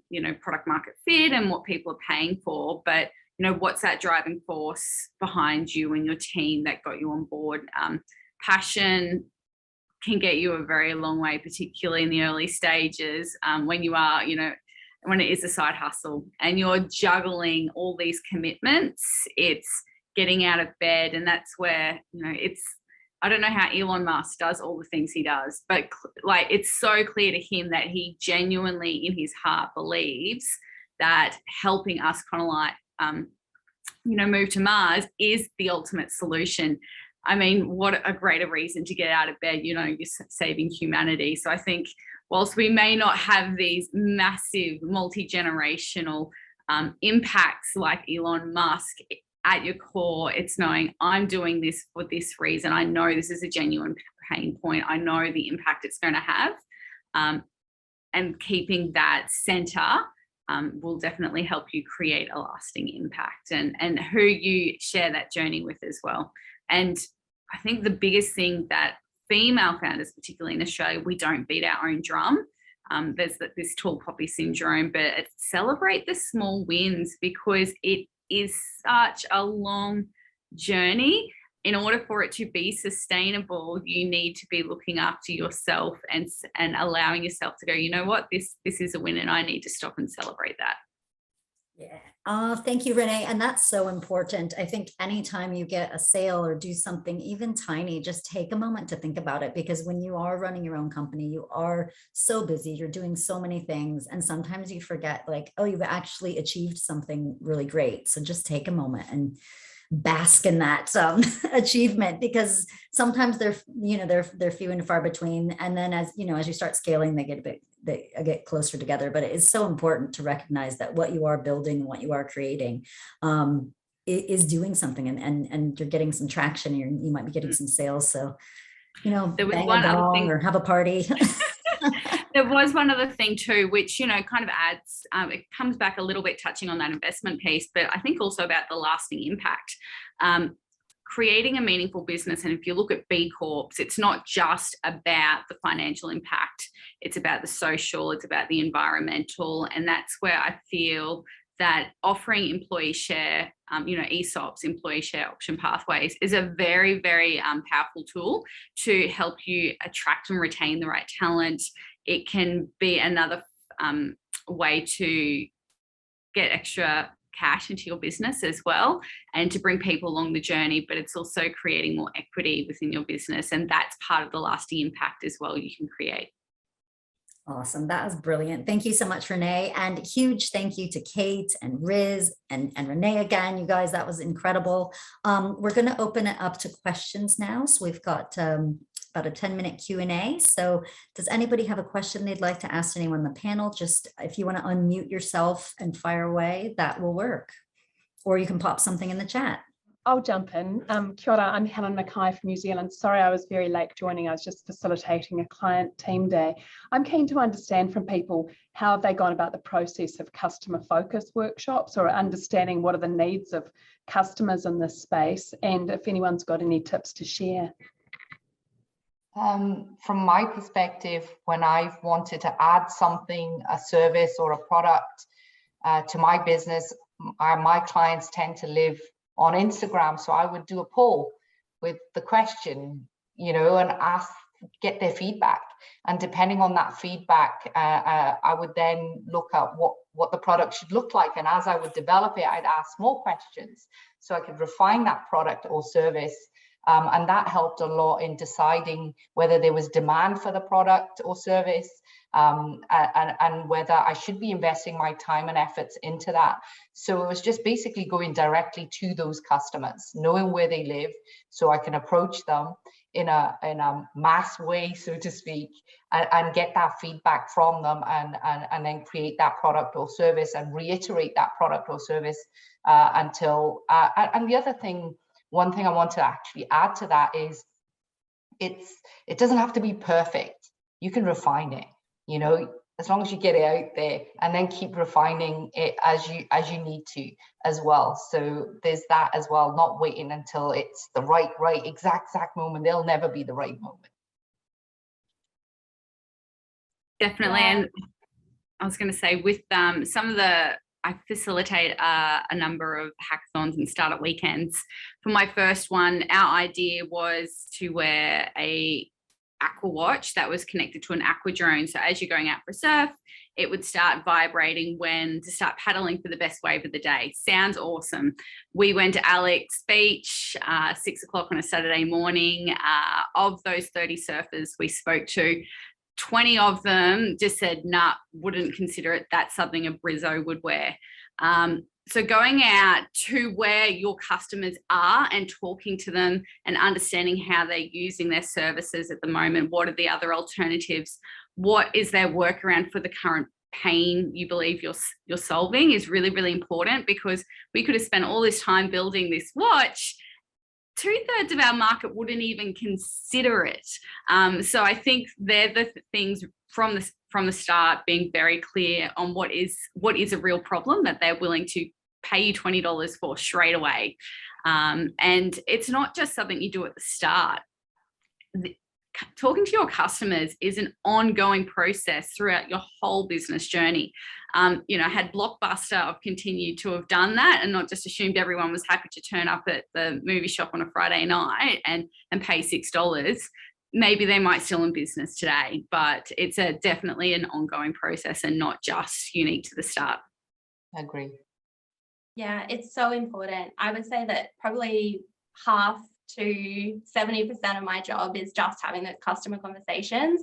you know, product market fit and what people are paying for, but, you know, what's that driving force behind you and your team that got you on board? Passion can get you a very long way, particularly in the early stages, when you are, you know, when it is a side hustle and you're juggling all these commitments. It's getting out of bed, and that's where, you know, it's, I don't know how Elon Musk does all the things he does, but like, it's so clear to him that he genuinely in his heart believes that helping us kind of like, you know, move to Mars is the ultimate solution. I mean, what a greater reason to get out of bed, you know, you're saving humanity. So I think whilst we may not have these massive multi-generational impacts like Elon Musk, at your core, it's knowing I'm doing this for this reason. I know this is a genuine pain point. I know the impact it's going to have. And keeping that center will definitely help you create a lasting impact, and who you share that journey with as well. And I think the biggest thing that female founders, particularly in Australia, we don't beat our own drum. There's this tall poppy syndrome, but celebrate the small wins, because it is such a long journey. In order for it to be sustainable, you need to be looking after yourself and allowing yourself to go, you know what, this is a win and I need to stop and celebrate that. Yeah. Thank you, Renee. And that's so important. I think anytime you get a sale or do something even tiny, just take a moment to think about it, because when you are running your own company, you are so busy, you're doing so many things. And sometimes you forget, like, oh, you've actually achieved something really great. So just take a moment and bask in that achievement, because sometimes they're few and far between. And then as you start scaling, they get closer together. But it is so important to recognize that what you are building and what you are creating is doing something, and you're getting some traction. You might be getting some sales. So, there was bang a gong or have a party. There was one other thing too, which, kind of adds, it comes back a little bit touching on that investment piece, but I think also about the lasting impact. Creating a meaningful business. And if you look at B Corps, it's not just about the financial impact. It's about the social, it's about the environmental. And that's where I feel that offering employee share, ESOPs, employee share option pathways, is a very, very powerful tool to help you attract and retain the right talent. It can be another way to get extra cash into your business as well, and to bring people along the journey, but it's also creating more equity within your business. And that's part of the lasting impact as well you can create. Awesome. That was brilliant. Thank you so much, Renee. And huge thank you to Kate and Riz and Renee again. You guys, that was incredible. We're going to open it up to questions now. So we've got about a 10-minute Q&A. So does anybody have a question they'd like to ask anyone on the panel? Just if you want to unmute yourself and fire away, that will work. Or you can pop something in the chat. I'll jump in. Kia ora, I'm Helen Mackay from New Zealand. Sorry, I was very late joining. I was just facilitating a client team day. I'm keen to understand from people how have they gone about the process of customer focus workshops, or understanding what are the needs of customers in this space, and if anyone's got any tips to share. From my perspective, when I've wanted to add something, a service or a product to my business, my clients tend to live on Instagram. So I would do a poll with the question, and get their feedback. And depending on that feedback, I would then look at what the product should look like. And as I would develop it, I'd ask more questions so I could refine that product or service. And that helped a lot in deciding whether there was demand for the product or service, and whether I should be investing my time and efforts into that. So it was just basically going directly to those customers, knowing where they live, so I can approach them in a mass way, so to speak, and get that feedback from them, and then create that product or service and reiterate that product or service until. And the other thing. One thing I want to actually add to that is it doesn't have to be perfect. You can refine it, as long as you get it out there, and then keep refining it as you need to as well. So there's that as well, not waiting until it's the right exact moment. There'll never be the right moment. Definitely. Yeah. And I was going to say, with some of I facilitate a number of hackathons and startup weekends. For my first one, our idea was to wear a aqua watch that was connected to an aqua drone. So as you're going out for a surf, it would start vibrating when to start paddling for the best wave of the day. Sounds awesome. We went to Alex Beach, 6 o'clock on a Saturday morning. Of those 30 surfers we spoke to, 20 of them just said, nah, wouldn't consider it. That's something a Brizzo would wear. So going out to where your customers are and talking to them and understanding how they're using their services at the moment, what are the other alternatives, what is their workaround for the current pain you believe you're solving is really, really important, because we could have spent all this time building this watch. 2/3 of our market wouldn't even consider it. So I think they're the things from the start, being very clear on what is a real problem that they're willing to pay you $20 for straight away. And it's not just something you do at the start. Talking to your customers is an ongoing process throughout your whole business journey. Had Blockbuster, I've continued to have done that and not just assumed everyone was happy to turn up at the movie shop on a Friday night and pay $6. Maybe they might still in business today, but it's definitely an ongoing process and not just unique to the start. I agree. Yeah, it's so important. I would say that probably half to 70% of my job is just having those customer conversations,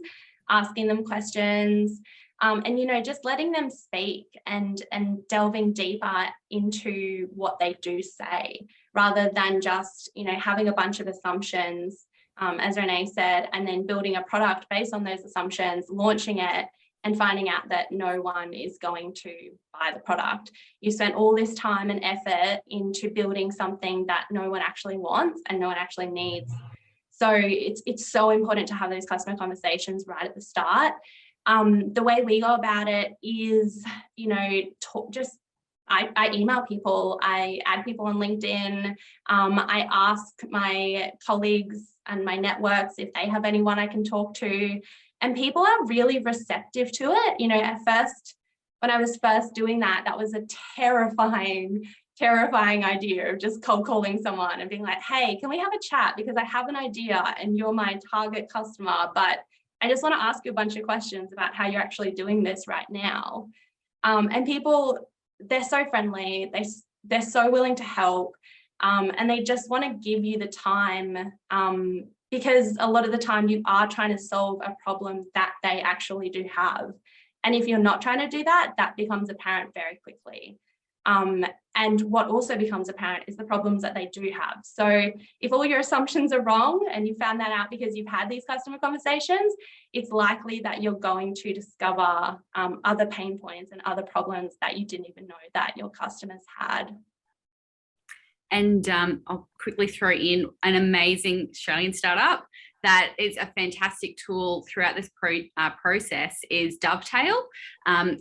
asking them questions, and just letting them speak and delving deeper into what they do say, rather than just having a bunch of assumptions, as Renee said, and then building a product based on those assumptions, launching it, and finding out that no one is going to buy the product. You spent all this time and effort into building something that no one actually wants and no one actually needs. So it's so important to have those customer conversations right at the start. The way we go about it is, I email people, I add people on LinkedIn, I ask my colleagues and my networks if they have anyone I can talk to. And people are really receptive to it. At first, when I was first doing that, that was a terrifying idea of just cold calling someone and being like, hey, can we have a chat? Because I have an idea and you're my target customer, but I just want to ask you a bunch of questions about how you're actually doing this right now. And people, they're so friendly. They're so willing to help. And they just want to give you the time, because a lot of the time you are trying to solve a problem that they actually do have. And if you're not trying to do that, that becomes apparent very quickly. And what also becomes apparent is the problems that they do have. So if all your assumptions are wrong and you found that out because you've had these customer conversations, it's likely that you're going to discover other pain points and other problems that you didn't even know that your customers had. And I'll quickly throw in an amazing Australian startup that is a fantastic tool throughout this process is Dovetail.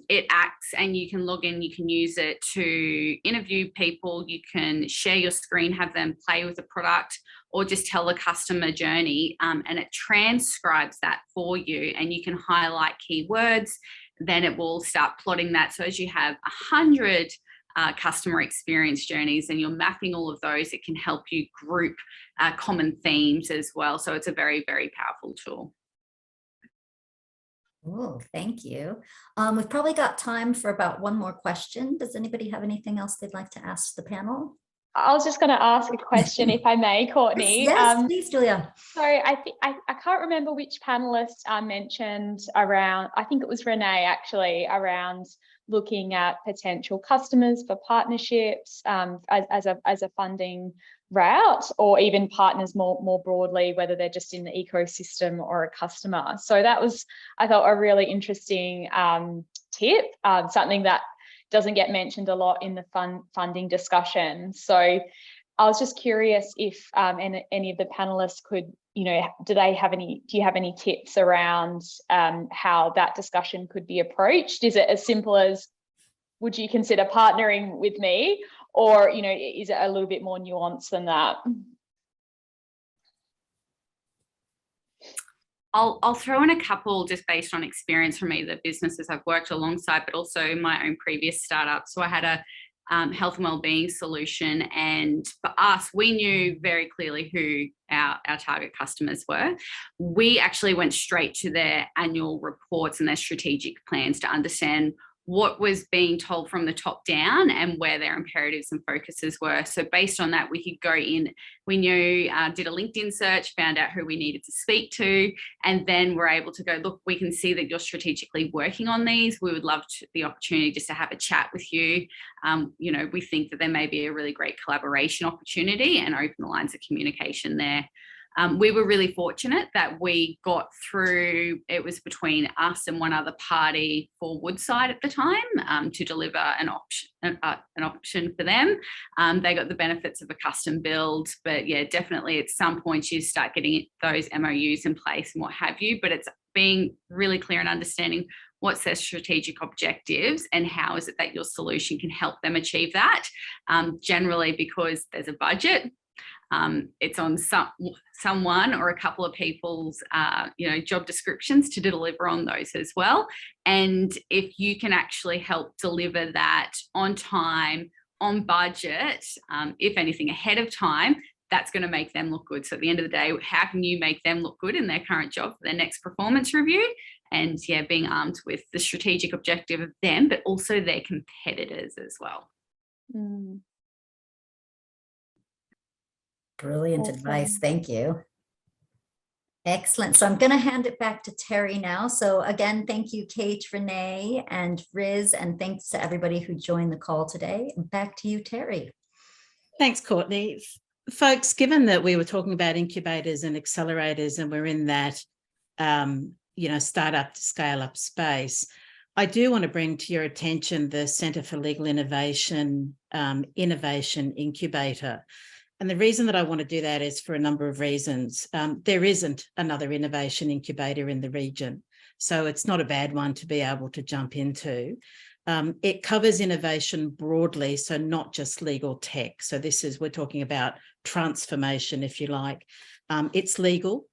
It acts, and you can log in, you can use it to interview people, you can share your screen, have them play with the product, or just tell the customer journey, and it transcribes that for you, and you can highlight keywords. Then it will start plotting that. So as you have 100 customer experience journeys and you're mapping all of those, it can help you group common themes as well. So it's a very, very powerful tool. Oh, thank you. We've probably got time for about one more question. Does anybody have anything else they'd like to ask the panel? I was just going to ask a question, if I may, Courtney. Yes, please, Julia. So I think I can't remember which panelist mentioned around, I think it was Renee actually, around looking at potential customers for partnerships as a funding route, or even partners more broadly, whether they're just in the ecosystem or a customer. So that was, I thought, a really interesting tip, something that doesn't get mentioned a lot in the funding discussion. So I was just curious if any of the panelists could, do you have any tips around how that discussion could be approached? Is it as simple as, would you consider partnering with me? Or, is it a little bit more nuanced than that? I'll throw in a couple just based on experience from either businesses I've worked alongside, but also my own previous startup. So I had a health and wellbeing solution, and for us, we knew very clearly who our target customers were. We actually went straight to their annual reports and their strategic plans to understand what was being told from the top down and where their imperatives and focuses were. So based on that, we could go in, we knew, did a LinkedIn search, found out who we needed to speak to, and then we're able to go, look, we can see that you're strategically working on these. We would love the opportunity just to have a chat with you. We think that there may be a really great collaboration opportunity, and open the lines of communication there. We were really fortunate that we got through, it was between us and one other party for Woodside at the time, to deliver an option for them. They got the benefits of a custom build, but yeah, definitely at some point you start getting those MOUs in place and what have you, but it's being really clear and understanding what's their strategic objectives and how is it that your solution can help them achieve that. Generally because there's a budget. It's on someone or a couple of people's, job descriptions to deliver on those as well. And if you can actually help deliver that on time, on budget, if anything ahead of time, that's going to make them look good. So at the end of the day, how can you make them look good in their current job for their next performance review? And yeah, being armed with the strategic objective of them, but also their competitors as well. Mm. Brilliant Awesome. advice. Thank you. Excellent. So I'm going to hand it back to Terry now. So again, thank you, Kate, Renee, and Riz, and thanks to everybody who joined the call today. Back to you, Terry. Thanks, Courtney. Folks, given that we were talking about incubators and accelerators, and we're in that, startup to scale up space, I do want to bring to your attention the Centre for Legal Innovation Innovation Incubator. And the reason that I want to do that is for a number of reasons. There isn't another innovation incubator in the region, so it's not a bad one to be able to jump into. It covers innovation broadly, so not just legal tech. So we're talking about transformation, if you like. It's legal.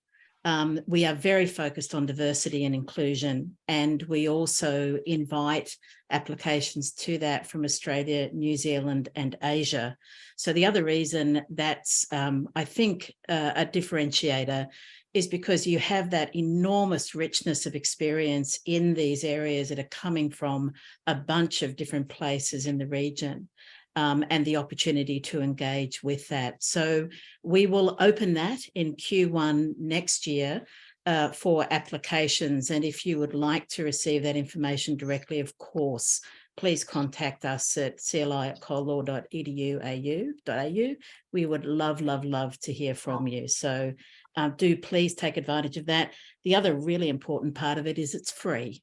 We are very focused on diversity and inclusion, and we also invite applications to that from Australia, New Zealand, and Asia. So the other reason that's, I think, a differentiator is because you have that enormous richness of experience in these areas that are coming from a bunch of different places in the region. And the opportunity to engage with that. So we will open that in Q1 next year for applications. And if you would like to receive that information directly, of course, please contact us at cli@colelaw.edu.au. We would love to hear from you. So do please take advantage of that. The other really important part of it is it's free.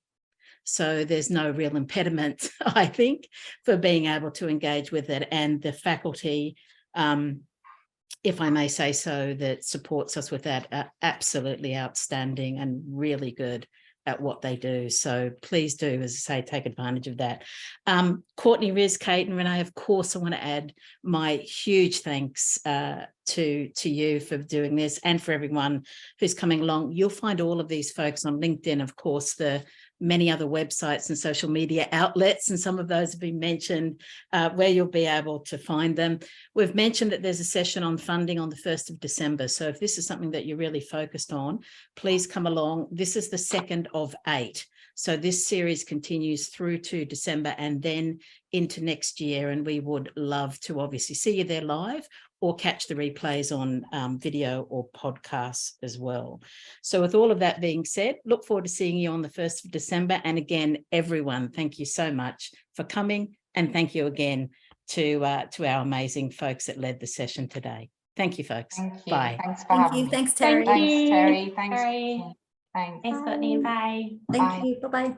So there's no real impediment, I think, for being able to engage with it. And the faculty if I may say so, that supports us with that are absolutely outstanding and really good at what they do. So please do, as I say, take advantage of that. Courtney, Riz, Kate and Renee, of course, I want to add my huge thanks to you for doing this and for everyone who's coming along. You'll find all of these folks on LinkedIn, of course, the many other websites and social media outlets, and some of those have been mentioned, where you'll be able to find them. We've mentioned that there's a session on funding on the 1st of December. So if this is something that you're really focused on, please come along. This is the 2nd of 8. So this series continues through to December and then into next year. And we would love to obviously see you there live or catch the replays on video or podcasts as well. So with all of that being said, look forward to seeing you on the 1st of December. And again, everyone, thank you so much for coming. And thank you again to our amazing folks that led the session today. Thank you, folks. Thank you. Bye. Thanks for Thank having you. me. Thanks, Terry. Thank Thanks, you. Terry. Thanks. Terry. Thanks. Thanks, Courtney. Bye. Thank Bye. you. Bye-bye.